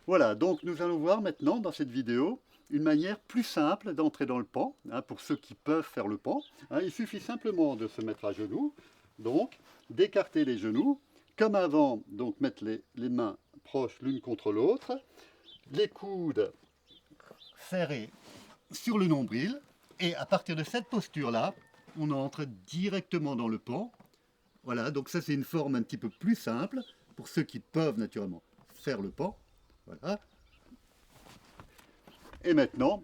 Voilà, donc nous allons voir maintenant dans cette vidéo une manière plus simple d'entrer dans le pan, pour ceux qui peuvent faire le pan. Il suffit simplement de se mettre à genoux, donc d'écarter les genoux, comme avant, donc mettre les mains proches l'une contre l'autre, les coudes serrés sur le nombril, et à partir de cette posture-là, on entre directement dans le pan. Voilà, donc ça c'est une forme un petit peu plus simple, pour ceux qui peuvent naturellement faire le pan. Voilà. Et maintenant,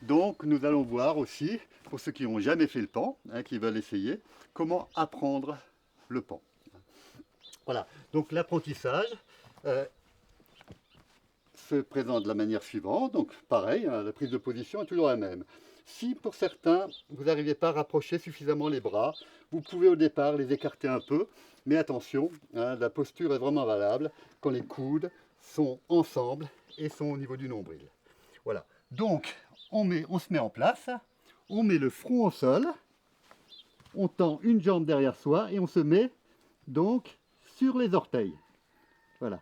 donc nous allons voir aussi, pour ceux qui n'ont jamais fait le pan, qui veulent essayer, comment apprendre le pan. Voilà, donc l'apprentissage se présente de la manière suivante. Donc pareil, la prise de position est toujours la même. Si pour certains, vous n'arrivez pas à rapprocher suffisamment les bras, vous pouvez au départ les écarter un peu, mais attention, la posture est vraiment valable quand les coudes sont ensemble et sont au niveau du nombril. Voilà, donc on se met en place, on met le front au sol, on tend une jambe derrière soi et on se met donc sur les orteils. Voilà,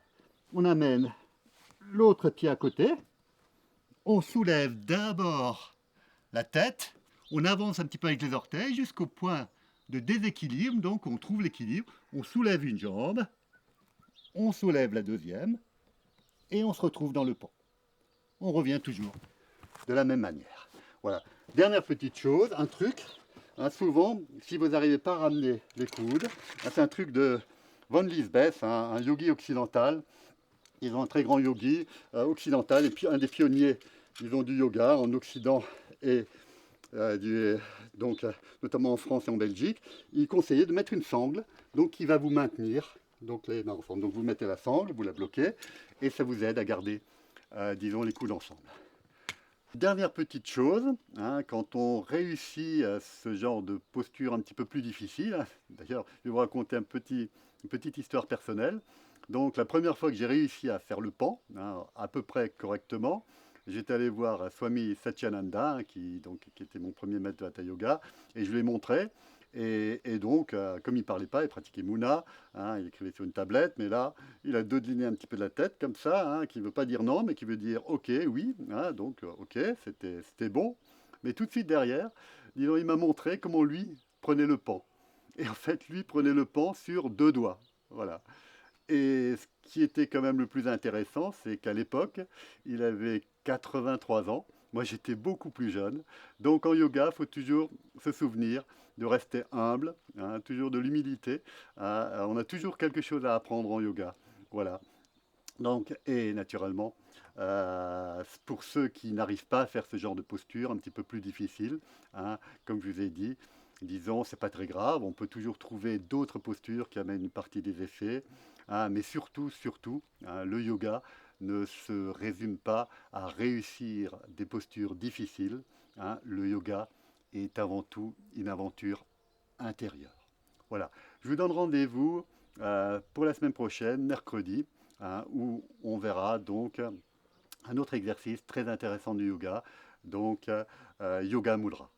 on amène l'autre pied à côté, on soulève d'abord la tête, on avance un petit peu avec les orteils jusqu'au point de déséquilibre, donc on trouve l'équilibre, on soulève une jambe, on soulève la deuxième et on se retrouve dans le pan. On revient toujours de la même manière. Voilà. Dernière petite chose, un truc, souvent, si vous n'arrivez pas à ramener les coudes, c'est un truc de Von Lisbeth, un yogi occidental. Ils ont un très grand yogi occidental et puis un des pionniers, ils ont du yoga en Occident et donc, notamment en France et en Belgique. Il conseillait de mettre une sangle donc, qui va vous maintenir donc, les mains ensemble. Donc vous mettez la sangle, vous la bloquez et ça vous aide à garder, disons, les coudes ensemble. Dernière petite chose, quand on réussit ce genre de posture un petit peu plus difficile, d'ailleurs je vais vous raconter une petite histoire personnelle. Donc la première fois que j'ai réussi à faire le pan, à peu près correctement, j'étais allé voir Swami Satyananda, qui était mon premier maître de Hatha Yoga, et je lui ai montré. Et donc, comme il ne parlait pas, il pratiquait Muna, il écrivait sur une tablette, mais là, il a dodelinné un petit peu de la tête, comme ça, qui ne veut pas dire non, mais qui veut dire ok, oui, donc ok, c'était bon. Mais tout de suite derrière, disons, il m'a montré comment lui prenait le pan. Et en fait, lui prenait le pan sur deux doigts. Voilà. Et ce qui était quand même le plus intéressant, c'est qu'à l'époque, il avait 83 ans. Moi, j'étais beaucoup plus jeune. Donc en yoga, il faut toujours se souvenir de rester humble, toujours de l'humilité. On a toujours quelque chose à apprendre en yoga. Voilà. Donc, et naturellement, pour ceux qui n'arrivent pas à faire ce genre de posture un petit peu plus difficile, comme je vous ai dit, disons, c'est pas très grave, on peut toujours trouver d'autres postures qui amènent une partie des effets, mais surtout, le yoga ne se résume pas à réussir des postures difficiles. Le yoga est avant tout une aventure intérieure. Voilà, je vous donne rendez-vous pour la semaine prochaine, mercredi, où on verra donc un autre exercice très intéressant du yoga, donc Yoga Mudra.